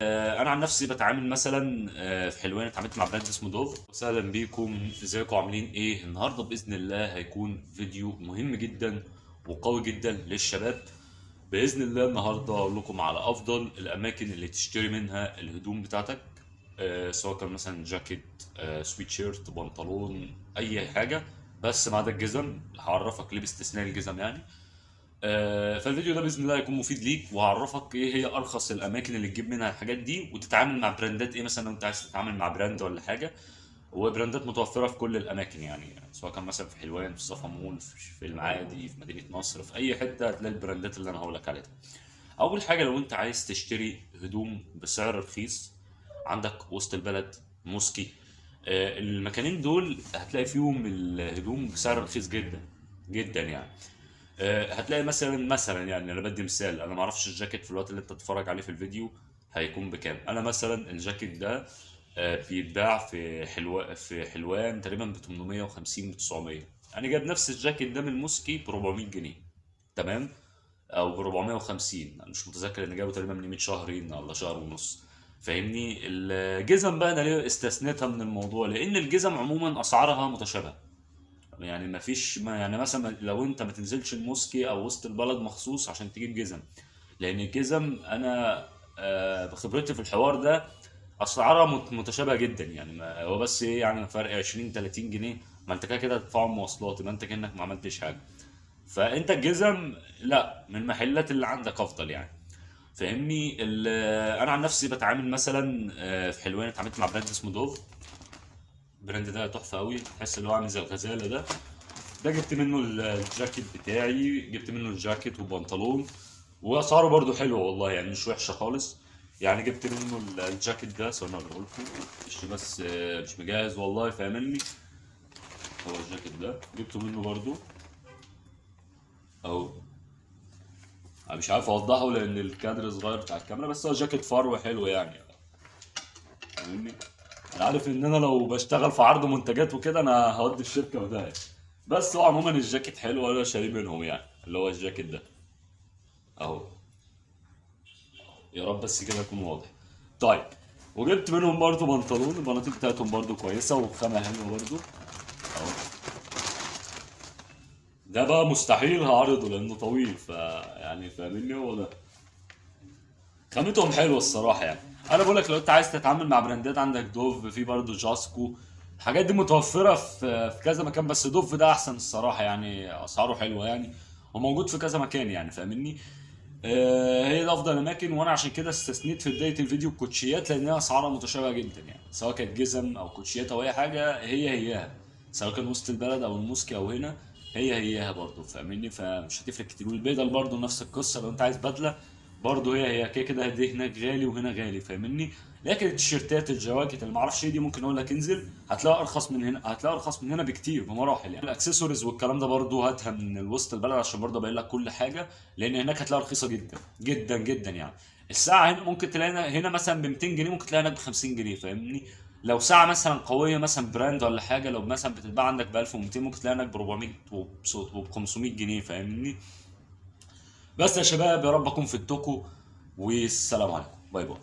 انا عن نفسي بتعامل مثلا في حلوان اتعاملت مع براند اسمه دوف. وسهلا بيكم، ازيكم عاملين ايه؟ النهارده باذن الله هيكون فيديو مهم جدا وقوي جدا للشباب. باذن الله النهارده اقول لكم على افضل الاماكن اللي تشتري منها الهدوم بتاعتك، سواء كان مثلا جاكيت، سويت شيرت، بنطلون، اي حاجه، بس ما عدا الجزم. هعرفك ليه باستثناء الجزم يعني. فالفيديو ده باذن الله هيكون مفيد ليك، وهعرفك ايه هي ارخص الاماكن اللي تجيب منها الحاجات دي، وتتعامل مع براندات ايه مثلا لو انت عايز تتعامل مع براند ولا حاجه. وبراندات متوفره في كل الاماكن يعني سواء كان مثلا في حلوان، في صفا مول، في المعادي، في مدينه نصر، في اي حته هتلاقي البراندات اللي انا هقول لك عليها. اول حاجه، لو انت عايز تشتري هدوم بسعر رخيص، عندك وسط البلد، موسكي. المكانين دول هتلاقي فيهم الهدوم بسعر رخيص جدا جدا يعني. هتلاقي مثلا يعني انا بدي مثال، انا ما اعرفش الجاكيت في الوقت اللي انت تتفرج عليه في الفيديو هيكون بكام. انا مثلا الجاكيت ده بيتباع في حلوان تقريبا ب 850 ب 900. انا جايب نفس الجاكيت ده من موسكي ب 400 جنيه، تمام؟ او ب 450، انا مش متذكر، ان جابه تقريبا من 100 شهرين ولا شهر ونص. فاهمني؟ الجزم بقى انا ليه استثنيتها من الموضوع؟ لان الجزم عموما اسعارها متشابهه. يعني ما فيش ما يعني مثلا لو انت ما تنزلش الموسكي او وسط البلد مخصوص عشان تجيب جزم، لان الجزم انا بخبرتي في الحوار ده اسعارها متشابهه جدا يعني. ما هو بس ايه يعني فرق 20 30 جنيه، ما انت كده كده هتدفعهم مواصلات، يبقى انت كانك ما عملتش حاجه. فانت الجزم لا، من المحلات اللي عندك افضل يعني. فاهمني؟ انا عن نفسي بتعامل مثلا في حلوان اتعاملت مع براند اسمه دوف. البراند ده تحفه قوي، تحس اللي هو عامل زي الغزاله ده. ده جبت منه الجاكيت بتاعي، جبت منه الجاكيت وبنطلون، واسعاره برضو حلوه والله، يعني مش وحشه خالص. يعني جبت منه الجاكيت ده، ثواني اقول لكم، مش بس مش مجهز والله، فاهمني؟ هو الجاكيت ده جبته منه برضو اهو. أنا مش عارف اوضحه لان الكادر صغير بتاع الكاميرا، بس هو جاكيت فرو حلو يعني، فاهمني؟ انا عارف ان انا لو بشتغل في عرض منتجات وكده انا هودي الشركه وده، بس هو عموما الجاكيت حلو وانا شاريه منهم يعني، اللي هو الجاكيت ده اهو. يا رب بس كده يكون واضح. طيب، وجبت منهم برضو بنطلون، البناطيل بتاعتهم برضو كويسه وخامه حلوه برضو اهو. ده بقى مستحيل هعرضه لانه طويل، يعني فاهمني؟ هو ده خامتهم حلوه الصراحه يعني. انا بقول لك لو انت عايز تتعامل مع براندات، عندك دوف، في برضه جاسكو. الحاجات دي متوفره في كذا مكان، بس دوف ده احسن الصراحه يعني، اسعاره حلوه يعني، وموجود في كذا مكان يعني، فاهمني؟ هي ده افضل اماكن. وانا عشان كده استثنيت في بدايه الفيديو الكوتشيات، لانها اسعارها متشابهه جدا يعني، سواء كانت جزم او كوتشيات او اي حاجه، هياها، سواء كان وسط البلد او الموسكي او هنا، هياها برضه، فاهمني؟ فمش هتفرق كتير. والبدل برضه نفس القصه، لو انت عايز بدله برضه هي كده كده، دي هناك غالي وهنا غالي، فاهمني؟ لكن التيشيرتات، الجواكت، اللي معرفش ايه دي، ممكن اقول لك انزل هتلاقي ارخص من هنا، هتلاقي ارخص من هنا بكتير بمراحل يعني. الاكسسوارز والكلام ده برضه هاتها من الوسط البلد، عشان برضه ابين لك كل حاجه، لان هناك هتلاقيها رخيصه جدا جدا جدا يعني. الساعه هنا ممكن تلاقي هنا مثلا ب 200 جنيه، ممكن تلاقيها هناك ب 50 جنيه، فاهمني؟ لو ساعه مثلا قويه مثلا براند ولا حاجه، لو مثلا بتتباع عندك ب 1200، ممكن تلاقيها هناك ب 400 وب 500 جنيه، فاهمني؟ بس يا شباب، يا رب اكون فدتكم، والسلام عليكم، باي باي.